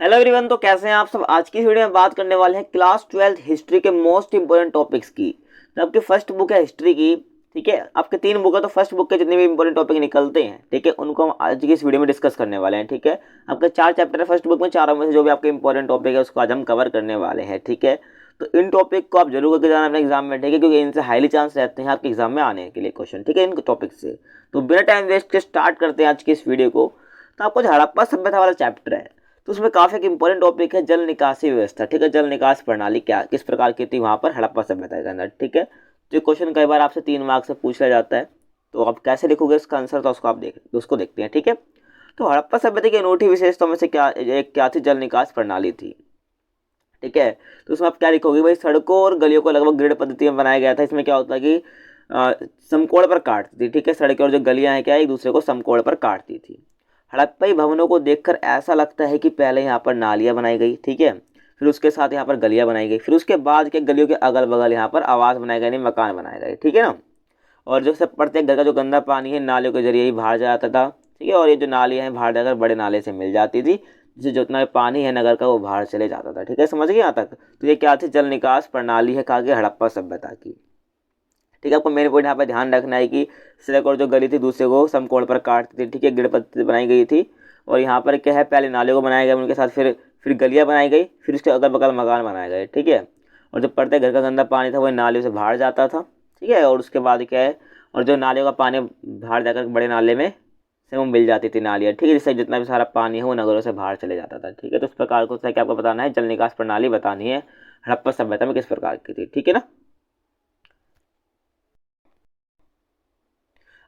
Hello everyone, तो कैसे हैं आप सब। आज की वीडियो में बात करने वाले हैं क्लास 12 हिस्ट्री के मोस्ट इंपोर्टेंट टॉपिक्स की। तो आपकी फर्स्ट बुक है हिस्ट्री की, ठीक है। आपके 3 बुक है, तो फर्स्ट बुक के जितने भी इंपॉर्टेंट टॉपिक निकलते हैं, ठीक है, उनको हम आज की इस वीडियो में डिस्कस करने वाले हैं, ठीक है। आपके 4 चैप्टर है फर्स्ट बुक में, चारों में से जो भी आपके इंपॉर्टेंट टॉपिक है उसको आज हम कवर करने वाले हैं, ठीक है। तो इन टॉपिक को आप जरूर करके जाना अपने एग्जाम में, ठीक है, क्योंकि इनसे हाईली चांस रहते हैं आपके एग्जाम में आने के लिए क्वेश्चन, ठीक है, इन टॉपिक से। तो बिना टाइम वेस्ट के स्टार्ट करते हैं आज की इस वीडियो को। तो आपको जो हड़प्पा सभ्यता वाला चैप्टर है, तो उसमें काफी एक इंपॉर्टेंट टॉपिक है जल निकासी व्यवस्था, ठीक है। जल निकास प्रणाली क्या किस प्रकार की थी वहां पर हड़प्पा सभ्यता के अंदर, ठीक है। जो क्वेश्चन कई बार आपसे 3 मार्क्स से पूछ लिया जाता है, तो आप कैसे लिखोगे इसका आंसर, तो उसको आप उसको देखते हैं, ठीक है। तो हड़प्पा सभ्यता की अनूठी विशेषताओं में से क्या थी, जल निकास प्रणाली थी, ठीक है। तो उसमें आप क्या लिखोगे भाई, सड़कों और गलियों को लगभग ग्रिड पद्धति में बनाया गया था। इसमें क्या होता है कि समकोण पर काटती थी, ठीक है। सड़कें और जो गलियां हैं क्या एक दूसरे को समकोण पर काटती थी। हड़प्पाई भवनों को देखकर ऐसा लगता है कि पहले यहाँ पर नालियाँ बनाई गई, ठीक है, फिर उसके साथ यहाँ पर गलियाँ बनाई गई, फिर उसके बाद के गलियों के अगल बगल यहाँ पर आवास बनाए गए, नहीं मकान बनाए गए, ठीक है ना। और जो सब प्रत्येक घर का जो गंदा पानी है नालियों के जरिए ही बाहर जाता था, ठीक है। और ये जो नालियाँ हैं बाहर जाकर बड़े नाले से मिल जाती थी, जिससे जितना भी पानी है नगर का वो बाहर चले जाता था, ठीक है। समझ गए यहाँ तक। तो ये क्या थी, जल निकास प्रणाली है कहा गया हड़प्पा सभ्यता की, ठीक है। आपको मेन पॉइंट यहाँ पर ध्यान रखना है कि सड़क और जो गली थी दूसरे को समकोण पर काटती थी, ठीक है, ग्रिड पद्धति बनाई गई थी। और यहाँ पर क्या है, पहले नाले को बनाया गया, उनके साथ फिर गलियाँ बनाई गई, फिर उसके अगल बगल मकान बनाए गए, ठीक है। और जो प्रत्येक घर का गंदा पानी था वो नालियों से बाहर जाता था, ठीक है। और उसके बाद क्या है, और जो नालियों का पानी बाहर जाकर बड़े नाले में से वो मिल जाती थी नालियाँ, ठीक है, जिससे जितना भी सारा पानी है वो नगरों से बाहर चले जाता था, ठीक है। तो इस प्रकार को क्या आपको बताना है, जल निकास प्रणाली बतानी है हड़प्पा सभ्यता में किस प्रकार की थी, ठीक है ना।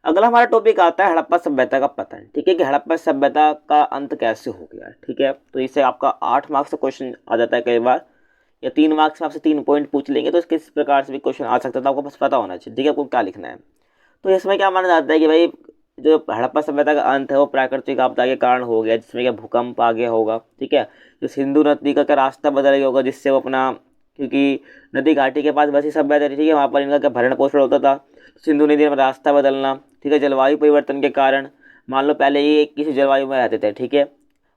अगला हमारा टॉपिक आता है हड़प्पा सभ्यता का पतन, ठीक है, कि हड़प्पा सभ्यता का अंत कैसे हो गया, ठीक है। तो इससे आपका 8 मार्क्स का क्वेश्चन आ जाता है कई बार, या 3 मार्क्स में आपसे 3 पॉइंट पूछ लेंगे, तो किस प्रकार से भी क्वेश्चन आ सकता था, आपको बस पता होना चाहिए, ठीक है, आपको क्या लिखना है। तो इसमें क्या माना जाता है कि भाई जो हड़प्पा सभ्यता का अंत है वो प्राकृतिक आपदा के कारण हो गया, जिसमें क्या भूकंप आ गया होगा, ठीक है। जो सिंधु नदी का रास्ता बदल गया होगा, जिससे वो अपना, क्योंकि नदी घाटी के पास बसी सभ्यता थी, ठीक है, वहाँ पर इनका क्या भरण पोषण होता था। सिंधु नदी में रास्ता बदलना, ठीक है, जलवायु परिवर्तन के कारण। मान लो पहले ये किसी जलवायु में रहते थे, ठीक है,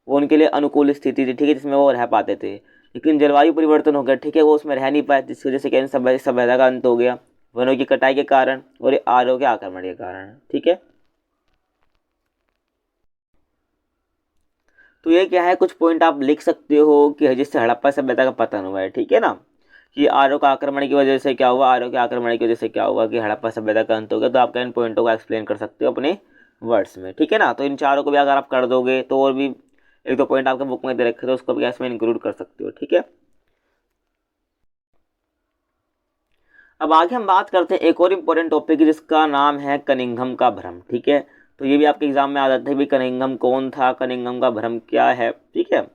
वो उनके लिए अनुकूल स्थिति थी, ठीक है, जिसमें वो रह पाते थे। लेकिन जलवायु परिवर्तन हो गया, ठीक है, वो उसमें रह नहीं पाए, जिसकी वजह से क्या सभ्यता का अंत हो गया, वनों की कटाई के कारण और आर्यों के आक्रमण के कारण, ठीक है। तो ये क्या है, कुछ पॉइंट आप लिख सकते हो कि जिससे हड़प्पा सभ्यता का पतन हुआ है, ठीक है ना। कि आर्यों का आक्रमण की वजह से क्या हुआ, आर्यों के आक्रमण की वजह से क्या हुआ कि हड़प्पा सभ्यता का अंत हो गया। तो आप इन पॉइंटों को एक्सप्लेन कर सकते हो अपने वर्ड्स में, ठीक है ना। तो इन चारों को भी अगर आप कर दोगे तो और भी 1-2 पॉइंट आपके बुक में दे रखे, तो उसको भी इसमें इंक्लूड कर सकते हो, ठीक है। अब आगे हम बात करते हैं एक और इम्पोर्टेंट टॉपिक जिसका नाम है कनिंघम का भ्रम, ठीक है। तो ये भी आपके एग्जाम में आ जाता है भी कनिंघम कौन था, कनिंघम का भ्रम क्या है, ठीक है।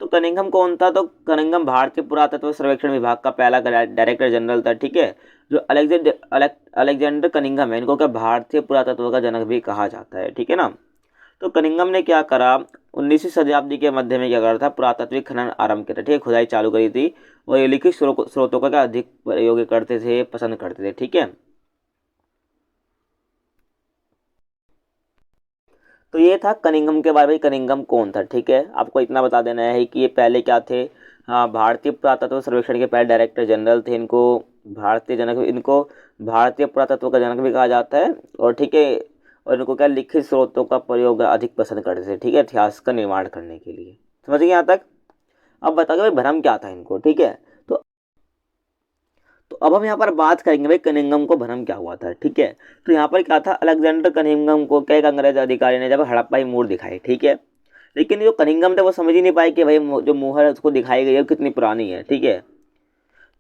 तो कनिंघम कौन था, तो कनिंघम भारतीय पुरातत्व सर्वेक्षण विभाग का पहला डायरेक्टर जनरल था, ठीक है। जो अलेक्जेंडर कनिंघम है, इनको क्या भारतीय पुरातत्व का जनक भी कहा जाता है, ठीक है ना। तो कनिंघम ने क्या करा, 19वीं शताब्दी के मध्य में क्या करा था, पुरातात्विक खनन आरंभ किया था, ठीक है, खुदाई चालू करी थी। और ये लिखित स्रोतों का क्या अधिक प्रयोग करते थे, पसंद करते थे, ठीक है। तो ये था कनिंघम के बारे में, कनिंघम कौन था, ठीक है। आपको इतना बता देना है कि ये पहले क्या थे, हाँ, भारतीय पुरातत्व सर्वेक्षण के पहले डायरेक्टर जनरल थे। इनको भारतीय पुरातत्व का जनक भी कहा जाता है, और ठीक है। और इनको क्या लिखित स्रोतों का प्रयोग अधिक पसंद करते थे, ठीक है, इतिहास का निर्माण करने के लिए। समझ गए यहाँ तक। अब बताओगे भाई भ्रम क्या था इनको, ठीक है। तो अब हम यहाँ पर बात करेंगे भाई कनिंघम को भ्रम क्या हुआ था, ठीक है। तो यहाँ पर क्या था, अलेक्जेंडर कनिंघम को क्या एक अंग्रेज अधिकारी ने जब हड़प्पाई मूर दिखाई, ठीक है। लेकिन जो कनिंघम थे वो समझ ही नहीं पाए कि भाई जो मुहर उसको दिखाई गई है कितनी पुरानी है, ठीक है।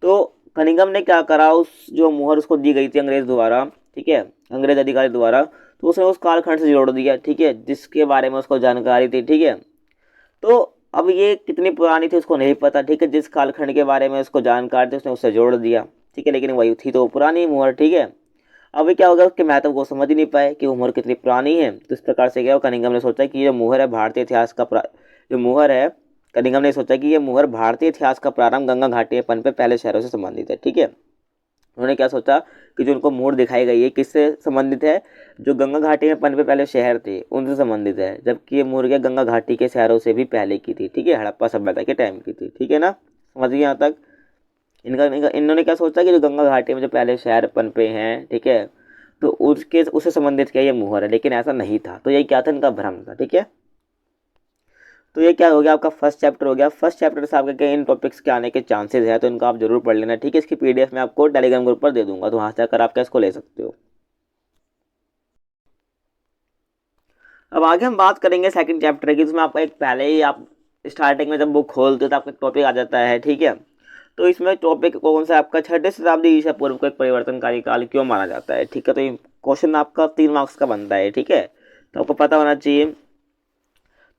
तो कनिंघम ने क्या करा, उस जो मुहर उसको दी गई थी अंग्रेज द्वारा, ठीक है, अंग्रेज अधिकारी द्वारा, तो उसने उस कालखंड से जोड़ दिया, ठीक है, जिसके बारे में उसको जानकारी थी, ठीक है। तो अब ये कितनी पुरानी थी उसको नहीं पता, ठीक है, जिस कालखंड के बारे में उसको जानकारी थी उसने उससे जोड़ दिया, ठीक है। लेकिन वही थी तो पुरानी मुहर, ठीक है। अब क्या होगा, उसके महत्व को समझ ही नहीं पाए कि वो मुहर कितनी पुरानी है। तो इस प्रकार से क्या कनिंघम ने सोचा कि ये मुहर है भारतीय इतिहास का जो मुहर है, कनिंघम ने सोचा कि ये मुहर भारतीय इतिहास का प्रारंभ गंगा घाटीपन पे पहले शहरों से संबंधित है, ठीक है। उन्होंने क्या सोचा कि जो उनको मूर्त दिखाई गई है किससे संबंधित है, जो गंगा घाटी में पनपे पहले शहर थे उनसे संबंधित है, जबकि ये मूर्तियाँ गंगा घाटी के शहरों से भी पहले की थी, ठीक है, हड़प्पा सभ्यता के टाइम की थी, ठीक है ना, समझ गए यहाँ तक। इन्होंने क्या सोचा कि जो गंगा घाटी में जो पहले शहर पनपे हैं, ठीक है, तो उससे संबंधित क्या ये मुहर है, लेकिन ऐसा नहीं था। तो ये क्या था, इनका भ्रम था, ठीक है। तो ये क्या हो गया, आपका फर्स्ट चैप्टर हो गया। फर्स्ट चैप्टर से आपके क्या इन टॉपिक्स के आने के चांसेस है, तो इनको आप जरूर पढ़ लेना, ठीक है। इसकी पीडीएफ मैं आपको टेलीग्राम ग्रुप पर दे दूंगा, तो वहां से आकर आप क्या इसको ले सकते हो। अब आगे हम बात करेंगे सेकंड चैप्टर की, जिसमें आपका एक पहले ही आप स्टार्टिंग में जब बुक खोलते हो तो आपका टॉपिक आ जाता है, ठीक है। तो इसमें टॉपिक कौन सा आपका, 6वीं शताब्दी ईसा पूर्व को एक परिवर्तनकारी काल क्यों माना जाता है, ठीक है। तो ये क्वेश्चन आपका 3 मार्क्स का बनता है, ठीक है, तो आपको पता होना चाहिए।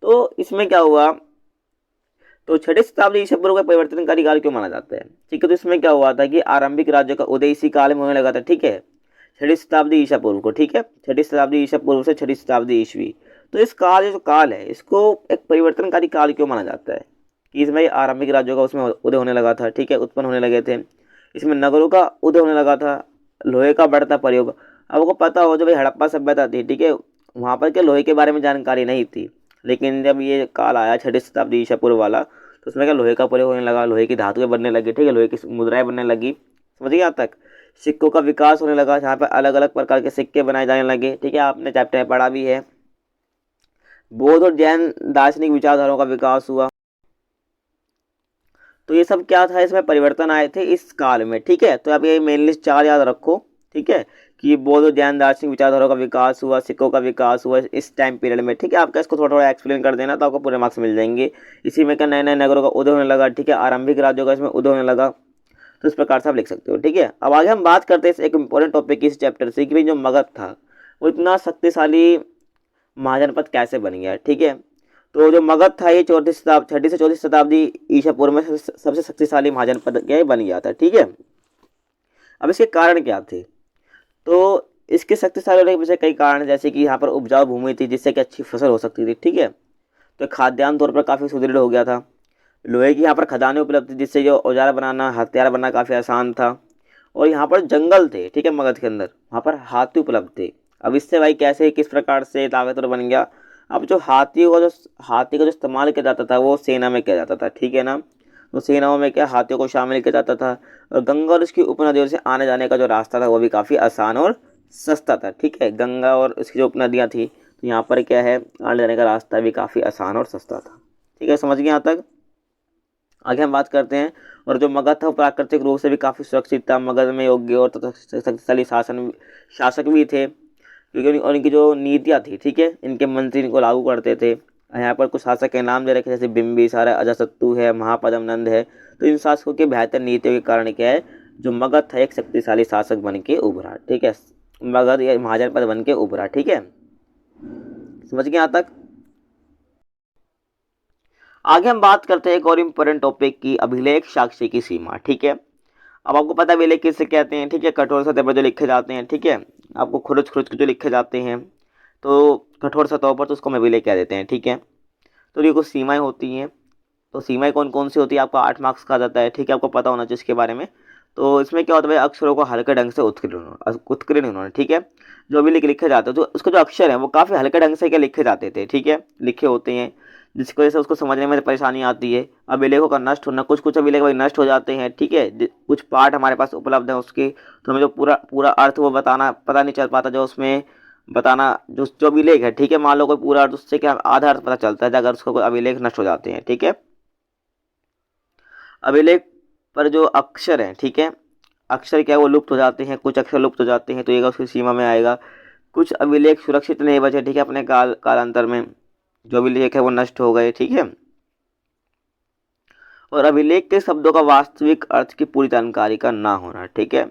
तो इसमें क्या हुआ, तो 6वीं शताब्दी ईसा पूर्व का परिवर्तनकारी काल क्यों माना जाता है, ठीक है। तो इसमें क्या हुआ था कि आरंभिक राज्यों का उदय इसी काल में होने लगा था, ठीक है, 6वीं शताब्दी ईसा पूर्व को, ठीक है, 6वीं शताब्दी ईसा पूर्व से 6वीं शताब्दी ईस्वी। तो इस काल, ये जो काल है, इसको एक परिवर्तनकारी काल क्यों माना जाता है कि इसमें आरंभिक राज्यों का उसमें उदय होने लगा था, ठीक है, उत्पन्न होने लगे थे, इसमें नगरों का उदय होने लगा था, लोहे का बढ़ता प्रयोग। अब आपको पता हो, जो भाई हड़प्पा सभ्यता थी, ठीक है, वहाँ पर क्या लोहे के बारे में जानकारी नहीं थी, लेकिन जब ये काल आया 6वीं शताब्दी ईसा पूर्व वाला, तो उसमें क्या लोहे का प्रयोग होने लगा, लोहे की धातुएं बनने लगी, ठीक है, लोहे की मुद्राएं बनने लगी, समझिए यहाँ तक। सिक्कों का विकास होने लगा, जहाँ पर अलग अलग प्रकार के सिक्के बनाए जाने लगे, ठीक है, आपने चैप्टर में पढ़ा भी है। बौद्ध और जैन दार्शनिक विचारधाराओं का विकास हुआ। तो ये सब क्या था, इसमें परिवर्तन आए थे इस काल में, ठीक है। तो आप ये मेनली 4 याद रखो, ठीक है, कि बौद्ध और जैन दार्शनिक विचारधाराओं का विकास हुआ, सिक्कों का विकास हुआ इस टाइम पीरियड में, ठीक है। आपका इसको थोड़ा थोड़ा एक्सप्लेन कर देना, तो आपको पूरे मार्क्स मिल जाएंगे। इसी में क्या नए नए नगरों का उदय होने लगा, ठीक है, आरंभिक राज्यों का इसमें उदय होने लगा। तो इस प्रकार से आप लिख सकते हो, ठीक है। अब आगे हम बात करते हैं एक इंपॉर्टेंट टॉपिक इस चैप्टर से, कि भाई जो मगध था वो इतना शक्तिशाली महाजनपद कैसे बन गया, ठीक है। तो जो मगध था ये 6वीं से 14वीं शताब्दी ईसा पूर्व में सबसे शक्तिशाली महाजनपद बन गया था, ठीक है। अब इसके कारण क्या थे, तो इसके शक्तिशाली होने के पीछे कई कारण हैं, जैसे कि यहाँ पर उपजाऊ भूमि थी जिससे कि अच्छी फसल हो सकती थी, ठीक है। तो खाद्यान्न तौर पर काफ़ी सुदृढ़ हो गया था। लोहे की यहाँ पर खदानें उपलब्ध थी, जिससे जो औजार बनाना, हथियार बनाना काफ़ी आसान था। और यहाँ पर जंगल थे, ठीक है, मगध के अंदर, वहाँ पर हाथी उपलब्ध थे। अब इससे भाई कैसे किस प्रकार से ताकतवर बन गया। अब जो हाथी का जो इस्तेमाल किया जाता था वो सेना में किया जाता था, ठीक है ना। तो सेनाओं में क्या हाथियों को शामिल किया जाता था। और गंगा और उसकी उपनदियों से आने जाने का जो रास्ता था वो भी काफ़ी आसान और सस्ता था, ठीक है। गंगा और उसकी जो उपनदियाँ थी, तो यहाँ पर क्या है, आने जाने का रास्ता भी काफ़ी आसान और सस्ता था, ठीक है, समझ गए यहाँ तक। आगे हम बात करते हैं। और जो मगध था वो प्राकृतिक रूप से भी काफ़ी सुरक्षित था। मगध में योग्य और तथा शक्तिशाली शासक भी थे, क्योंकि उनकी जो नीतियाँ थी, ठीक है, इनके मंत्री इनको लागू करते थे। यहाँ पर कुछ शासक के नाम दे रखे, जैसे बिंबिसार है, अजातशत्रु है, महापद्म नंद है। तो इन शासकों के बेहतर नीतियों के कारण क्या है, जो मगध था एक शक्तिशाली शासक बन के उभरा, ठीक है, मगध या महाजनपद बन के उभरा, ठीक है, समझ गए यहाँ तक। आगे हम बात करते हैं एक और इम्पोर्टेंट टॉपिक की, अभिलेख साक्ष्य की सीमा, ठीक है। अब आपको पता है अभिलेख किससे कहते हैं, ठीक है, कठोर सतह पर जो लिखे जाते हैं, ठीक है, आपको खुरुच खुरुच के जो लिखे जाते हैं, तो कठोर सतहों पर, तो उसको हम अभिलेख कह देते हैं, ठीक है। तो ये कुछ सीमाएं होती हैं। तो सीमाएं कौन कौन सी होती है, आपको 8 मार्क्स का जाता है, ठीक है, आपको पता होना चाहिए इसके बारे में। तो इसमें क्या होता है, अक्षरों को हल्के ढंग से उत्कीर्ण उन्होंने, ठीक है, जो भी लिखे जाते हैं, तो उसके जो अक्षर हैं वो काफ़ी हल्के ढंग से क्या लिखे जाते थे, ठीक है, लिखे होते हैं, जिसकी वजह से उसको समझने में परेशानी आती है। अभिलेखों का नष्ट होना, कुछ कुछ अभिलेख भाई नष्ट हो जाते हैं, ठीक है, कुछ पार्ट हमारे पास उपलब्ध है उसके, तो हमें जो पूरा पूरा अर्थ वो बताना पता नहीं चल पाता, जो उसमें बताना जो अभिलेख है, ठीक है, मान लो कोई पूरा अर्थ, उससे क्या आधा अर्थ पता चलता है अगर उसको कोई अभिलेख नष्ट हो जाते हैं, ठीक है। अभिलेख पर जो अक्षर हैं, ठीक है, अक्षर क्या वो लुप्त हो जाते हैं, कुछ अक्षर लुप्त हो जाते हैं, तो ये उसकी सीमा में आएगा। कुछ अभिलेख सुरक्षित नहीं बचे, ठीक है, अपने कालांतर में जो अभिलेख है वो नष्ट हो गए, ठीक है। और अभिलेख के शब्दों का वास्तविक अर्थ की पूरी जानकारी का ना होना, ठीक है,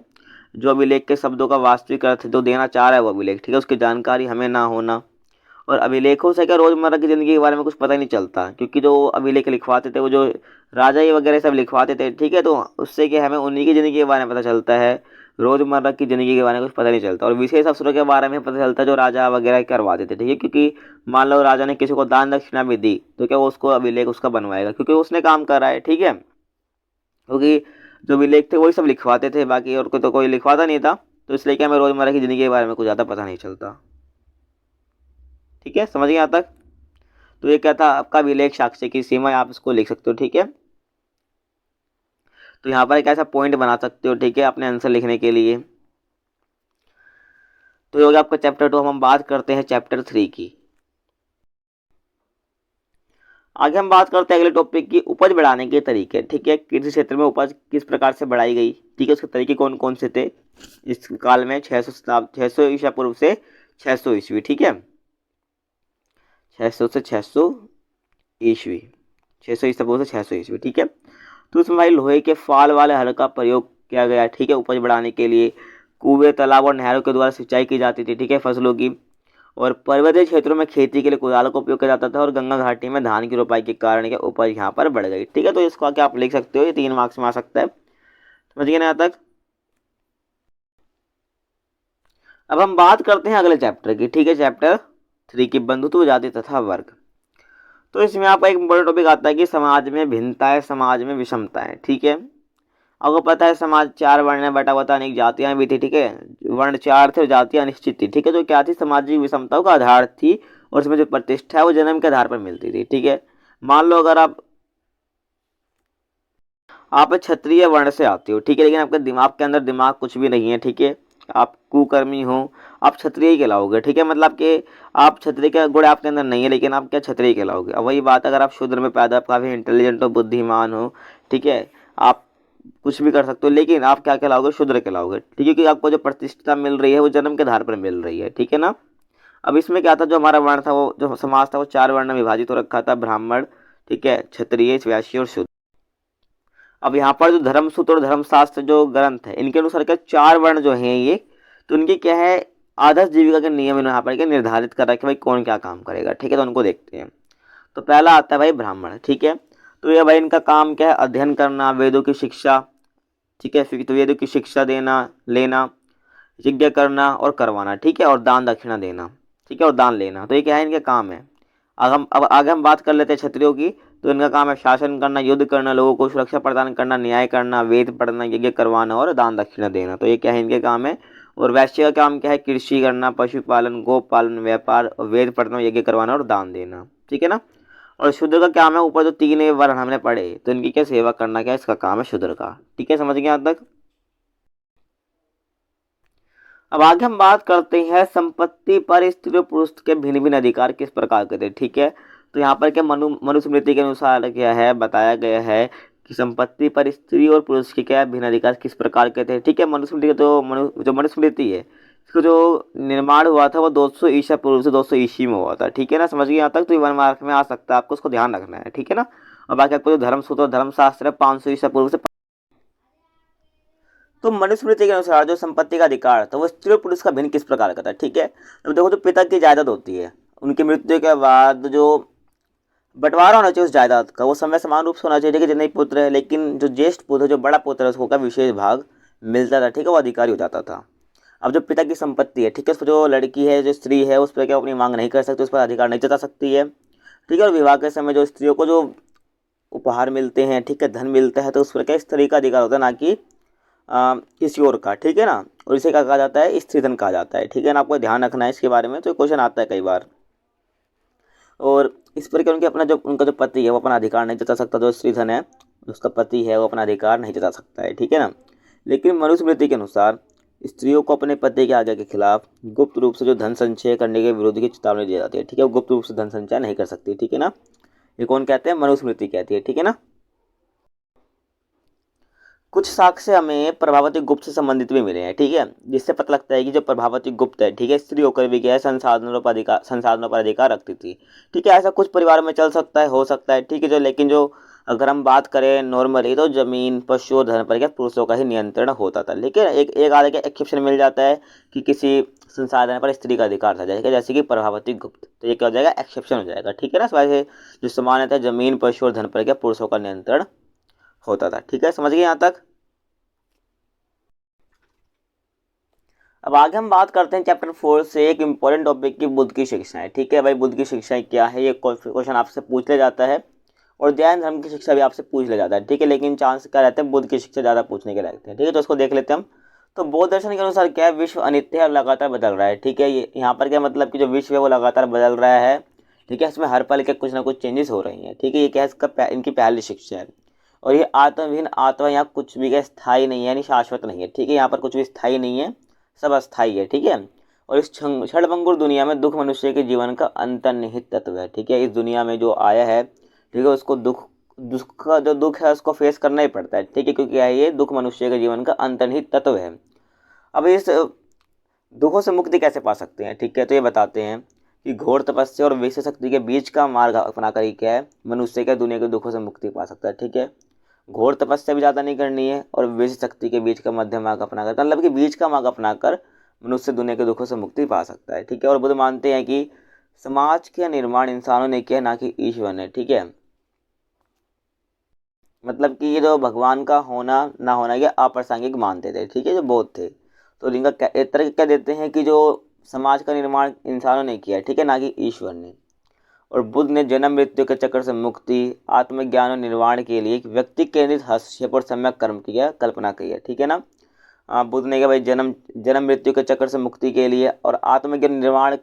जो अभिलेख के शब्दों का वास्तविक अर्थ जो देना चाह रहा है वो अभिलेख, ठीक है, उसकी जानकारी हमें ना होना। और अभिलेखों से क्या रोजमर्रा की जिंदगी के बारे में कुछ पता ही नहीं चलता, क्योंकि जो अभिलेख लिखवाते थे वो जो राजा ये वगैरह सब लिखवाते थे, ठीक है, तो उससे क्या हमें उन्हीं की ज़िंदगी के बारे में पता चलता है, रोजमर्रा की ज़िंदगी के बारे में कुछ पता नहीं चलता। और विशेष अवसरों के बारे में पता चलता है जो राजा वगैरह करवाते थे, ठीक है, क्योंकि मान लो राजा ने किसी को दान दक्षिणा भी दी, तो क्या वो उसको अभिलेख उसका बनवाएगा, क्योंकि उसने काम करा है, ठीक है, क्योंकि जो भी लेख थे वही सब लिखवाते थे, बाकी और तो कोई लिखवाता नहीं था। तो इसलिए कि हमें रोज़मर्रा की ज़िंदगी के बारे में कुछ ज़्यादा पता नहीं चलता। ठीक है, समझ गए यहाँ तक। तो ये क्या था आपका अभिलेख साक्ष्य की सीमा, आप इसको लिख सकते हो। ठीक है, तो यहाँ पर एक ऐसा पॉइंट बना सकते हो, ठीक है, अपने आंसर लिखने के लिए। तो ये हो गया आपका चैप्टर 2। हम बात करते हैं चैप्टर 3 की। आगे हम बात करते हैं अगले टॉपिक की, उपज बढ़ाने के तरीके। ठीक है, कृषि क्षेत्र में उपज किस प्रकार से बढ़ाई गई, ठीक है, उसके तरीके कौन कौन से थे इस काल में, 600 ईसा पूर्व से 600 ईस्वी। ठीक है, 600 से 600 ईस्वी, 600 ईसा पूर्व से 600 ईस्वी। ठीक है, तो उसमें भाई लोहे के फाल वाले हल का प्रयोग किया गया। ठीक है, उपज बढ़ाने के लिए कुएं, तालाब और नहरों के द्वारा सिंचाई की जाती थी। ठीक है, फसलों की। और पर्वतीय क्षेत्रों में खेती के लिए कुदालों का उपयोग किया जाता था, और गंगा घाटी में धान की रोपाई के कारण क्या उपज यहाँ पर बढ़ गई। ठीक है, तो इसको आके आप लिख सकते हो, ये 3 मार्क्स में आ सकता है। समझिए ना यहाँ तक। अब हम बात करते हैं अगले चैप्टर की। ठीक है, चैप्टर 3 की, बंधुत्व, जाति तथा वर्ग। तो इसमें आपका एक बड़ा टॉपिक आता है कि समाज में भिन्नताएं, समाज में विषमताएं। ठीक है, आपको पता है समाज 4 वर्ण में बटा हुआ था, अनेक जातियां भी थी। ठीक है, वर्ण 4 थे और जातियां अनिश्चित थी। ठीक है, तो क्या थी, सामाजिक विषमताओं का आधार थी, और इसमें जो प्रतिष्ठा है वो जन्म के आधार पर मिलती थी। ठीक है, मान लो अगर आप क्षत्रिय वर्ण से आते हो, ठीक है, लेकिन आपके दिमाग के अंदर दिमाग कुछ भी नहीं है। ठीक है, आप कुकर्मी हो, आप क्षत्रिय ही कहलाओगे। ठीक है, मतलब कि आप क्षत्रिय का गुण आपके अंदर नहीं है, लेकिन आप क्या क्षत्रिय कहलाओगे। अब वही बात, अगर आप शूद्र में पैदा, आप काफ़ी इंटेलिजेंट हो, बुद्धिमान हो, ठीक है, आप कुछ भी कर सकते हो, लेकिन आप क्या कहलाओगे, शूद्र कहलाओगे। ठीक है, क्योंकि आपको जो प्रतिष्ठा मिल रही है वो जन्म के आधार पर मिल रही है। ठीक है ना। अब इसमें क्या था, जो हमारा वर्ण था, वो जो समाज था वो 4 वर्ण में विभाजित हो रखा था, ब्राह्मण, ठीक है, क्षत्रिय, वैश्य और शूद्र। अब यहाँ पर जो धर्मसूत्र और धर्मशास्त्र जो ग्रंथ है, इनके अनुसार क्या 4 वर्ण जो हैं ये, तो इनके क्या है, आदर्श जीविका के नियम यहाँ पर क्या निर्धारित कर रखे, भाई कौन क्या काम करेगा। ठीक है, तो उनको देखते हैं। तो पहला आता है भाई ब्राह्मण। ठीक है, तो ये भाई इनका काम क्या है, अध्ययन करना, वेदों की शिक्षा। ठीक है, फिर तो वेदों की शिक्षा देना, लेना, यज्ञ करना और करवाना। ठीक है, और दान दक्षिणा देना। ठीक है, और दान लेना। तो ये क्या है, इनके काम है। अब आगे हम बात कर लेते हैं क्षत्रियों की। तो इनका काम है शासन करना, युद्ध करना, लोगों को सुरक्षा प्रदान करना, न्याय करना, वेद पढ़ना, यज्ञ करवाना और दान दक्षिणा देना। तो ये क्या है, इनके काम है। और वैश्य का काम क्या है, कृषि करना, पशुपालन, गोपालन, व्यापार, वेद पढ़ना, यज्ञ करवाना और दान देना। ठीक है ना। और शूद्र का काम है, ऊपर जो 3 वर्ण हमने पढ़े, तो इनकी क्या सेवा करना, क्या इसका काम है शूद्र का। ठीक है, समझ गए यहाँ तक। अब आगे हम बात करते हैं संपत्ति पर स्त्री और पुरुष के भिन्न भिन्न अधिकार किस प्रकार के थे। ठीक है, तो यहाँ पर क्या मनुस्मृति के अनुसार क्या है, बताया गया है कि संपत्ति पर स्त्री और पुरुष के क्या भिन्न अधिकार किस प्रकार के थे। ठीक है, मनुस्मृति जो मनुस्मृति है, इसका जो निर्माण हुआ था वो 200 ईसा पूर्व से 200 ईस्वी में हुआ था। ठीक है ना, समझ गए यहाँ तक। तो ये 1 मार्क में आ सकता है, आपको उसको ध्यान रखना है। ठीक है ना। और बाकी आपको जो धर्मसूत्र और धर्मशास्त्र है 500 ईसा पूर्व से। तो मनुस्मृति के अनुसार जो संपत्ति का अधिकार था वो स्त्री और पुरुष का भिन्न किस प्रकार का था। ठीक है, तो देखो, जो पिता की जायदाद होती है, उनकी मृत्यु के बाद जो बंटवारा होना चाहिए उस जायदाद का, वो समय समान रूप से होना चाहिए। ठीक है, जितने पुत्र है, लेकिन जो ज्येष्ठ पुत्र है, जो बड़ा पुत्र है, उसको का विशेष भाग मिलता था। ठीक है, वो अधिकारी हो जाता था। अब जो पिता की संपत्ति है, ठीक है, उस पर जो लड़की है, जो स्त्री है, उस पर क्या अपनी मांग नहीं कर सकती, उस पर अधिकार नहीं जता सकती है। ठीक है, और विवाह के समय जो स्त्रियों को जो उपहार मिलते हैं, ठीक है, धन मिलता है, तो उस पर क्या स्त्री का अधिकार होता है, ना कि किसी और का। ठीक है ना। और इसे क्या कहा जाता है, स्त्रीधन कहा जाता है। ठीक है ना, आपको ध्यान रखना है इसके बारे में, तो क्वेश्चन आता है कई बार। और इस पर क्या उनका जो पति है वो अपना अधिकार नहीं जता सकता, जो स्त्रीधन है उसका पति है वो अपना अधिकार नहीं जता सकता है। ठीक है ना। लेकिन मनुस्मृति के अनुसार स्त्रियों को अपने पति के आज्ञा के खिलाफ गुप्त रूप से जो धन संचय करने के विरोध की चेतावनी दी जाती है। ठीक है, वो गुप्त रूप से धन संचय नहीं कर सकती। ठीक है ना, ये कौन कहते हैं, मनुस्मृति कहती है। ठीक है ना। कुछ साक्ष्य हमें प्रभावती गुप्त से संबंधित भी मिले हैं। ठीक है, जिससे पता लगता है कि जो प्रभावती गुप्त है, ठीक है, स्त्री होकर भी क्या है, संसाधनों पर अधिकार रखती थी। ठीक है, ऐसा कुछ परिवारों में चल सकता है, हो सकता है। ठीक है, जो लेकिन जो अगर हम बात करें नॉर्मली, तो जमीन, पशु और धन पर क्या पुरुषों का ही नियंत्रण होता था। लेकिन एक आधे का एक्सेप्शन मिल जाता है कि किसी संसाधन पर स्त्री का अधिकार था, जैसे कि प्रभावती गुप्त। तो ये क्या हो जाएगा, एक्सेप्शन हो जाएगा। ठीक है ना। वैसे जो सामान्य था, जमीन, पशु और धन पर क्या पुरुषों का नियंत्रण होता था। ठीक है, समझ गए यहाँ तक। अब आगे हम बात करते हैं चैप्टर 4 से एक इंपॉर्टेंट टॉपिक की, बुद्ध की शिक्षाएं। ठीक है भाई, बुद्ध की शिक्षाएं क्या है, ये क्वेश्चन आपसे पूछ लिया जाता है। और जैन धर्म की शिक्षा भी आपसे पूछ लिया जाता है, ठीक है, लेकिन चांस क्या रहते हैं, बुद्ध की शिक्षा ज़्यादा पूछने के रहते हैं, ठीक है। तो उसको देख लेते हैं हम। तो बौद्ध दर्शन के अनुसार क्या है, विश्व अनित्य है और लगातार बदल रहा है, ठीक है। ये यहाँ पर क्या मतलब कि जो विश्व है वो लगातार बदल रहा है, ठीक है। इसमें हर पल के कुछ ना कुछ चेंजेस हो रही हैं, ठीक है। ये क्या है, इसका इनकी पहली शिक्षा है। और ये आत्मविहीन आत्मा, यहाँ कुछ भी क्या स्थायी नहीं है, यानी शाश्वत नहीं है, ठीक है। यहाँ पर कुछ भी स्थायी नहीं है, सब अस्थायी है, ठीक है। और इस क्षणभंगुर दुनिया में दुख मनुष्य के जीवन का अंतर्निहित तत्व है, ठीक है। इस दुनिया में जो आया है, ठीक है, उसको दुख दुख का जो दुख है उसको फेस करना ही पड़ता है, ठीक है, क्योंकि क्या है, ये दुख मनुष्य के जीवन का अंतर्निहित तत्व है। अब इस दुखों से मुक्ति कैसे पा सकते हैं, ठीक है, तो ये बताते हैं कि घोर तपस्या और विशेष शक्ति के बीच का मार्ग अपनाकर ही क्या है, मनुष्य क्या दुनिया के दुखों से मुक्ति पा सकता है, ठीक है। घोर तपस्या भी ज़्यादा नहीं करनी है और विशेष शक्ति के बीच का मध्यम मार्ग अपनाकर, मतलब कि बीच का मार्ग अपनाकर मनुष्य दुनिया के दुखों से मुक्ति पा सकता है, ठीक है। और बुद्ध मानते हैं कि समाज का निर्माण इंसानों ने किया, ना कि ईश्वर ने, ठीक है। मतलब कि ये जो भगवान का होना ना होना ये अप्रासंगिक मानते थे, ठीक है, जो बौद्ध थे। तो इनका एक तरह क्या देते हैं कि जो समाज का निर्माण इंसानों ने किया, ठीक है, ना कि ईश्वर ने। और बुद्ध ने जन्म मृत्यु के चक्कर से मुक्ति, आत्मज्ञान और निर्वाण के लिए एक व्यक्ति केंद्रित हस्तक्षेप और सम्यक कर्म की कल्पना की है, ठीक है ना। बुद्ध ने कहा भाई जन्म जन्म मृत्यु के चक्कर से मुक्ति के लिए और आत्मज्ञान निर्वाण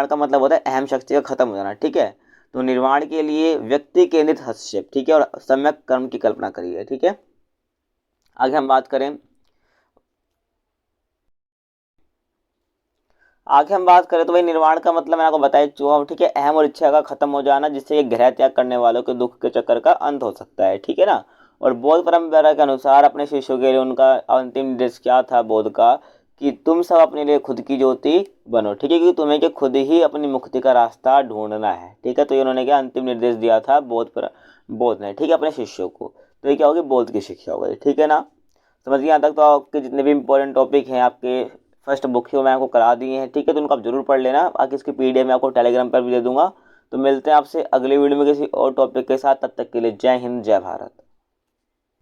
का मतलब होता है अहम शक्ति का खत्म हो जाना, ठीक है। तो निर्वाण के लिए व्यक्ति केंद्रित हस्तक्षेप, ठीक है, और सम्यक कर्म की कल्पना करी है, ठीक है। आगे हम बात करें तो भाई निर्वाण का मतलब मैंने आपको बताया चुका हूँ, ठीक है, अहम और इच्छा का खत्म हो जाना, जिससे ये गृह त्याग करने वालों के दुख के चक्कर का अंत हो सकता है, ठीक है ना। और बौद्ध परंपरा के अनुसार अपने शिष्यों के लिए उनका अंतिम निर्देश क्या था बौद्ध का, कि तुम सब अपने लिए खुद की ज्योति बनो, ठीक है, क्योंकि तुम्हें क्या खुद ही अपनी मुक्ति का रास्ता ढूंढना है, ठीक है। तो ये उन्होंने क्या अंतिम निर्देश दिया था बौद्ध ने, ठीक है, अपने शिष्यों को। तो ये क्या होगी, बौद्ध की शिक्षा हो गई, ठीक है ना। समझिए यहाँ तक। तो आपके जितने भी इंपॉर्टेंट टॉपिक हैं आपके फर्स्ट बुक से वो मैं आपको करा दिए हैं, ठीक है। तो उनको आप जरूर पढ़ लेना, बाकी इसकी पीडीएफ मैं आपको टेलीग्राम पर भी दे दूंगा। तो मिलते हैं आपसे अगले वीडियो में किसी और टॉपिक के साथ, तब तक के लिए जय हिंद जय भारत।